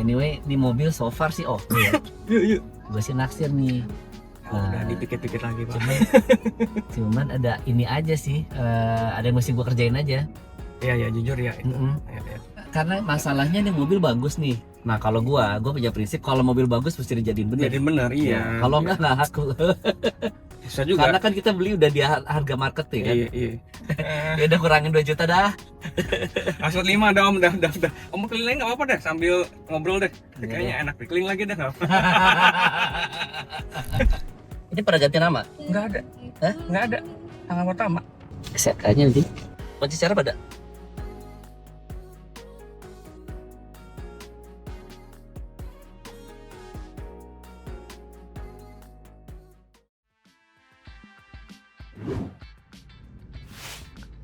Anyway, ini mobil so far sih oke ya. Yuk. Gue sih naksir nih. Udah dipikir-pikir lagi Pak. Cuman ada ini aja sih, ada yang mesti gue kerjain aja. Iya jujur ya. Ya. Karena masalahnya nih mobil bagus nih. Nah kalau gue punya prinsip kalau mobil bagus mesti dijadiin bener. Jadi bener iya. Kalau enggak nggak aku. Bisa juga. Karena kan kita beli udah di harga market ya kan. Iya. Ya udah kurangin 2 juta dah. Maksud 5 dah Om, dah. Om keliling nggak apa-apa deh sambil ngobrol deh. Kayaknya enak deh. Keliling lagi dah nggak apa. Ini pada ganti nama? Nggak ada. Hah? Nggak ada. Tanggal pertama. SK-nya nanti. Kunci secara pada.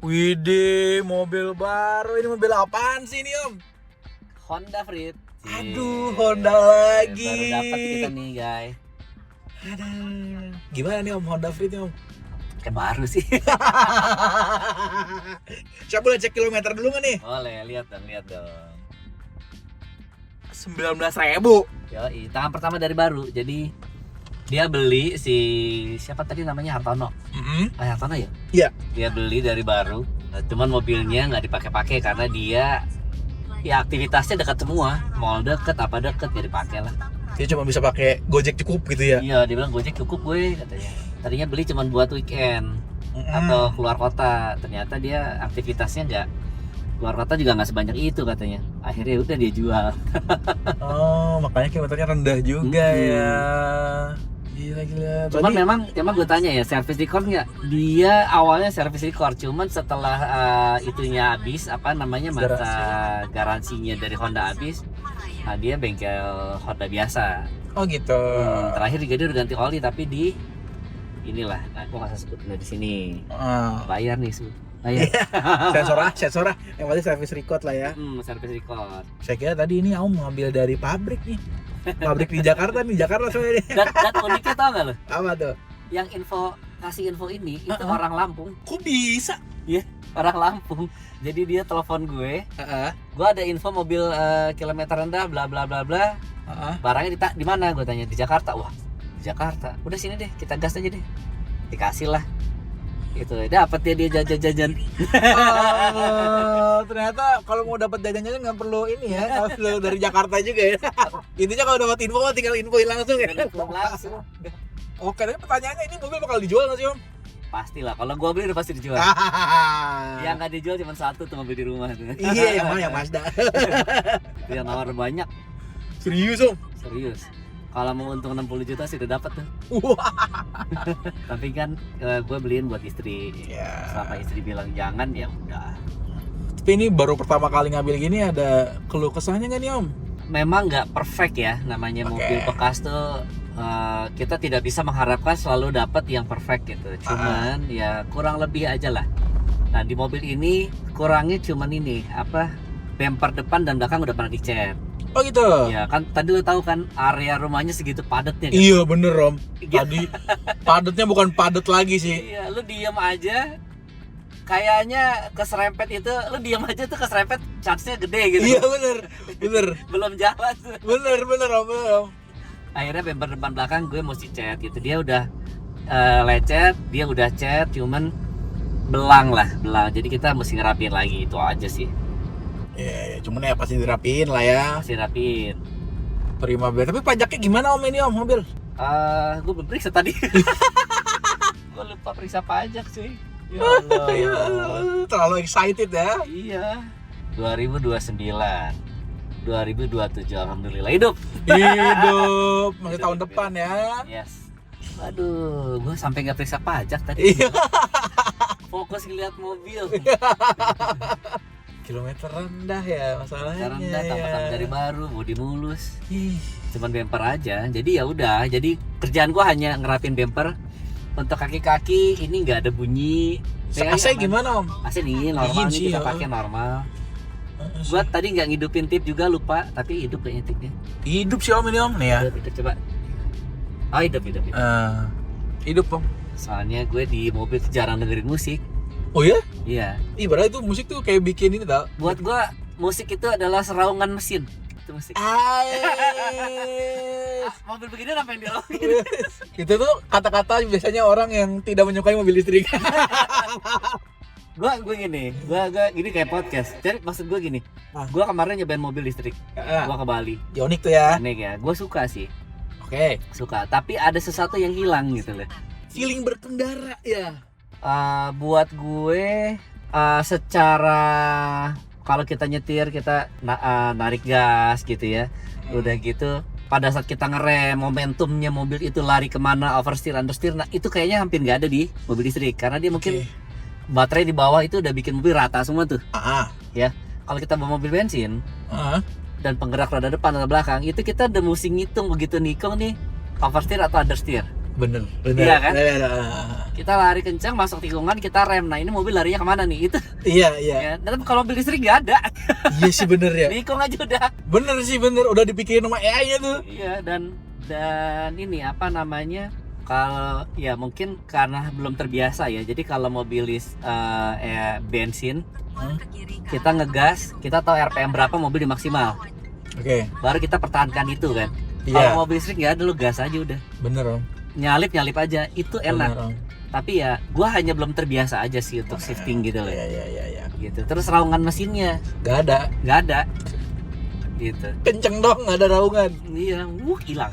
Widih, mobil baru. Ini mobil apaan sih ini Om? Honda Freed. Aduh, Honda lagi. Baru dapat kita nih guys. Aduh. Gimana nih Om Honda Freed nih Om? Kan baru sih. Saya boleh cek kilometer dulu nggak nih? Boleh, lihat dong. 19.000. Yoi, tangan pertama dari baru. Jadi dia beli si siapa tadi namanya Hartono. Hartono ya? Iya. Dia beli dari baru. Cuman mobilnya nggak dipakai-pakai karena dia ya aktivitasnya dekat semua. Mall deket, apa deket ya dipakai lah. Dia cuma bisa pakai Gojek cukup gitu ya? Iya, dia bilang Gojek cukup gue katanya. Tadinya beli cuman buat weekend atau keluar kota. Ternyata dia aktivitasnya nggak keluar kota juga nggak sebanyak itu katanya. Akhirnya udah dia jual. Oh, makanya kilometernya rendah juga ya. Gila. Cuman memang gue tanya ya, service record nggak? Dia awalnya service record, cuman setelah itunya habis, apa namanya masa garansinya dari Honda habis, nah dia bengkel Honda biasa. Oh gitu. Terakhir juga dia udah ganti oli tapi di inilah, nah gue nggak sebut di sini. Bayar nih bayar. Sensor yang penting service record lah ya. Service record. Saya kira tadi ini Om ngambil dari pabrik nih. Pabrik di Jakarta soalnya. Dan uniknya tau gak lo? Apa tuh? Yang kasih info ini itu orang Lampung. Kok bisa? Iya, orang Lampung. Jadi dia telepon gue. Gue ada info mobil kilometer rendah bla bla bla bla. Barangnya di mana? Gue tanya di Jakarta. Wah, di Jakarta. Udah sini deh, kita gas aja deh. Dikasih lah. Itu dapat dia jajan. Ternyata kalau mau dapat jajan-jajan nggak perlu ini ya, nggak perlu dari Jakarta juga ya. Intinya kalau dapat info tinggal infoin langsung ya. Langsung. Oke, tapi pertanyaannya ini mobil bakal dijual nggak sih Om? Pastilah, kalau gua beli udah pasti dijual. Yang nggak dijual cuma satu tuh mobil di rumah tuh. Iya, yang mana yang Mazda. Itu yang nawar banyak. Serius Om? Serius. Kalau mau untung 60 juta sih udah dapat tuh. Tapi kan gue beliin buat istri. Selama istri bilang jangan ya udah. Tapi ini baru pertama kali ngambil gini, ada keluh kesahnya nggak nih Om? Memang nggak perfect ya namanya mobil bekas tuh. Kita tidak bisa mengharapkan selalu dapat yang perfect gitu. Cuman ya kurang lebih aja lah. Nah di mobil ini kurangnya cuman ini bumper depan dan belakang udah pernah dicat. Oh gitu? Ya kan tadi lu tahu kan area rumahnya segitu padatnya kan? Iya bener Om. Tadi padatnya bukan padat lagi sih. Iya, lu diem aja. Kayaknya keserempet itu, lu diem aja tuh keserempet, chance-nya gede gitu. Iya bener. Belum jalan tuh. Bener Om. Akhirnya bumper depan belakang gue mesti cat gitu. Dia udah lecet, dia udah cat, cuman belang. Jadi kita mesti ngerapin lagi, itu aja sih. Iya, cuman ya pasti dirapiin lah ya. Pasti rapiin. Terima beres. Tapi pajaknya gimana Om ini Om mobil? Gue belum periksa tadi. Gue lupa periksa pajak sih. Ya Allah. Terlalu excited ya. Iya. 2029. 2027 alhamdulillah hidup. Masih tahun depan ya. Yes. Aduh, gue sampai nggak periksa pajak tadi. Fokus ngeliat mobil. Kilometer rendah ya masalahnya. Rendah, tambah dari baru, bodi mulus. Ih. Cuman bumper aja. Jadi ya udah. Jadi kerjaan gua hanya ngerapin bumper. Untuk kaki-kaki ini nggak ada bunyi. AC gimana Om? AC dingin normal nih, kita pakai normal. Gua tadi nggak ngidupin tip juga lupa, tapi hidup kayaknya tipnya. Hidup sih Om ini Om nih ya. Hidup coba. Oh hidup. Hidup Om. Soalnya gue di mobil jarang dengerin musik. Oh ya? Iya. Ibarat itu musik tuh kayak bikin ini tau. Buat gua musik itu adalah seraungan mesin. itu musik. Mobil begini ngapain dialogin? Itu tuh kata-kata biasanya orang yang tidak menyukai mobil listrik. gue gini kayak podcast. Jadi maksud gue gini, gue kemarin nyobain mobil listrik. Gue ke Bali. Yonik tuh ya. Yonik ya. Gue suka sih. Oke. Suka. Tapi ada sesuatu yang hilang gitu loh. Feeling berkendara ya. Buat gue secara kalau kita nyetir kita narik gas gitu ya. Udah gitu pada saat kita ngerem momentumnya mobil itu lari kemana, oversteer, understeer, nah itu kayaknya hampir nggak ada di mobil listrik karena dia mungkin baterai di bawah itu udah bikin mobil rata semua tuh. Ya, kalau kita bawa mobil bensin dan penggerak roda depan atau belakang itu kita udah mesti ngitung begitu nikung nih oversteer atau understeer. Bener. Iya kan? Kita lari kencang masuk tikungan kita rem. Nah ini mobil larinya kemana nih? Itu. Iya. Ya, tapi kalau mobil listrik nggak ada. Iya sih bener ya. Nikung aja udah. Bener sih bener. Udah dipikirin sama AI-nya tuh. Iya dan ini apa namanya? Kalau ya mungkin karena belum terbiasa ya. Jadi kalau mobil bensin kita ngegas, kita tahu RPM berapa mobil di maksimal. Oke. Baru kita pertahankan itu kan. Kalau mobil listrik nggak ada, lu gas aja udah. Bener om. Nyalip aja itu enak. Bener, om. Tapi ya gua hanya belum terbiasa aja sih untuk shifting gitu loh. Iya. Gitu. Terus raungan mesinnya Gak ada. Gitu. Kenceng dong, gak ada raungan. Iya, hilang.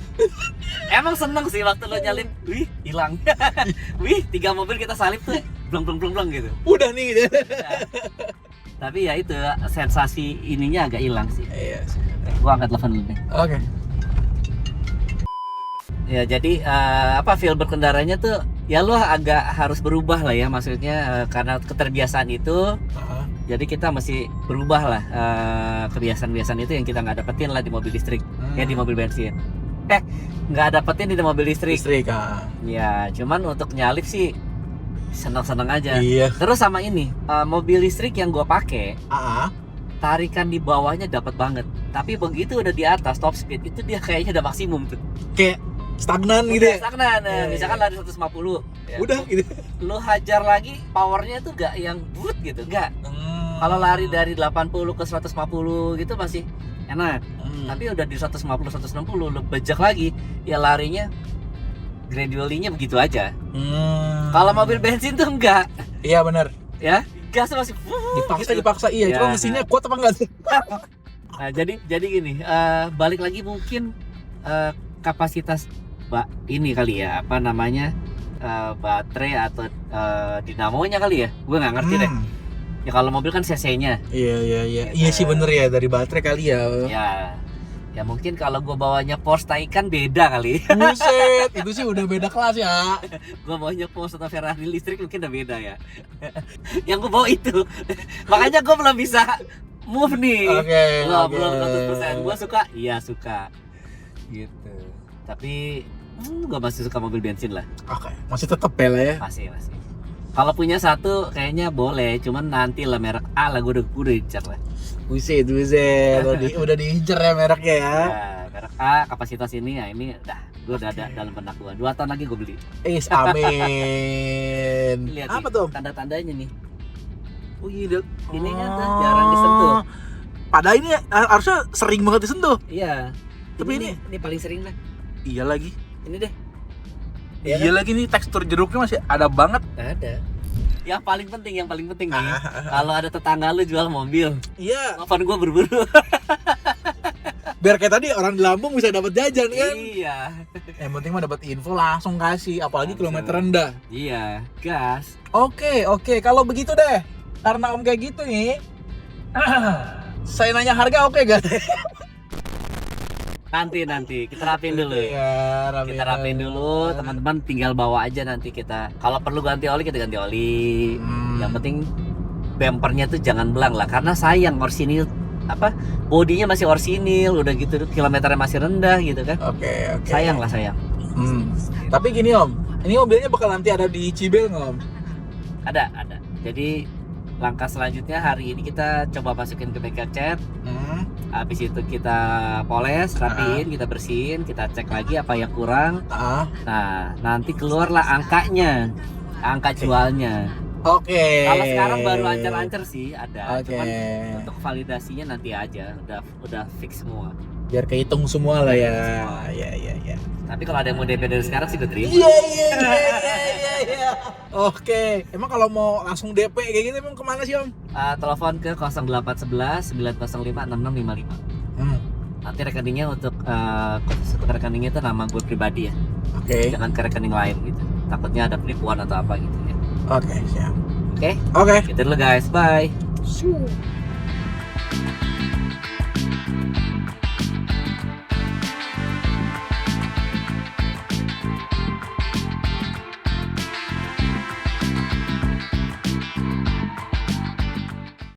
Emang seneng sih waktu lo nyalip, hilang. 3 mobil kita salip tuh, blong gitu. Udah nih gitu. Tapi ya itu sensasi ininya agak hilang sih. Iya. Gua angkat telepon dulu nih. Oke. Ya jadi feel berkendaranya tuh ya lo agak harus berubah lah ya, maksudnya karena keterbiasaan itu. Jadi kita mesti berubah lah kebiasaan-kebiasaan itu yang kita nggak dapetin lah di mobil listrik, ya di mobil bensin. Nggak dapetin di mobil listrik. Ya, cuman untuk nyalip sih senang-senang aja. Iya. Terus sama ini mobil listrik yang gua pakai, tarikan di bawahnya dapat banget. Tapi begitu udah di atas top speed itu dia kayaknya udah maksimum tuh. Kayak stagnan gitu ya. Stagnan. Misalkan lari 150. Ya. Udah gitu. Lu hajar lagi powernya tuh gak yang brut gitu, enggak. Kalau lari dari 80 ke 150 gitu masih enak. Tapi udah di 150 160 lu bejak lagi, ya larinya gradually-nya begitu aja. Kalau mobil bensin tuh enggak. Iya benar. Ya, gas masih dipaksa iya. Cuma mesinnya kuat apa enggak sih? Nah, jadi gini, balik lagi mungkin kapasitas ini kali ya, apa namanya? Baterai atau dinamonya kali ya. Gue nggak ngerti deh. Ya kalau mobil kan cc-nya. Iya. Iya sih bener ya, dari baterai kali ya. Ya mungkin kalau gue bawanya Porsche Taycan beda kali. Buset, itu sih udah beda kelas ya. Gue bawanya Porsche atau Ferrari listrik mungkin udah beda ya. Yang gue bawa itu. Makanya gue belum bisa move nih. Belum 100%. Gue suka, iya suka. Gitu. Tapi gue masih suka mobil bensin lah. Masih tetep ya lah ya. Masih. Kalau punya satu kayaknya boleh, cuman nanti lah merek A lah gue udah incer lah. Buset. Udah diincer ya mereknya ya. Merek A, kapasitas ini ya ini gue udah ada dalam benak gue. 2 tahun lagi gue beli. Amin. Lihat apa nih, tuh? Tanda-tandanya nih. Ini kan tuh jarang disentuh. Padahal ini harusnya sering banget disentuh. Iya. Tapi ini paling sering lah. Iya lagi. Ini deh. Iya lagi nih tekstur jeruknya masih ada banget. Ada. Yang paling penting nih, kalau ada tetangga lu jual mobil, telepon gue buru-buru. Biar kayak tadi orang di Lampung bisa dapat jajan kan? Iya. Yang penting mah dapat info langsung kasih, apalagi kilometer rendah. Iya, gas. Oke, kalau begitu deh. Karena om kayak gitu nih, saya nanya harga oke gak? Nanti kita rapin dulu. Kita rapin dulu, teman-teman tinggal bawa aja nanti kita. Kalau perlu ganti oli kita ganti oli. Yang penting bempernya tuh jangan belang lah, karena sayang orsinil bodinya masih orsinil, udah gitu kilometernya masih rendah gitu kan. Oke. Sayang. Tapi gini om, ini mobilnya bakal nanti ada di Cibel nggak om? Ada. Jadi langkah selanjutnya hari ini kita coba masukin ke bengkel cat. Habis itu kita poles, rapiin, kita bersihin, kita cek lagi apa yang kurang. Nah, nanti keluarlah angkanya, angka jualnya. Oke. Kalau sekarang baru ancer-ancer sih ada, Oke. cuman untuk validasinya nanti aja, udah fix semua. Biar kehitung semua lah ya. Semua. Iya. Tapi kalau ada yang mau DP dari sekarang sih gue terima. Iya. Oke. Emang kalau mau langsung DP kayak gini emang kemana sih Om? Telepon ke 0811 905 6655. Nanti rekeningnya untuk rekeningnya itu nama gue pribadi ya. Oke. Jangan ke rekening lain gitu. Takutnya ada penipuan atau apa gitu ya. Oke, siap. Oke? Oke. Gitu dulu guys. Bye. Shoo.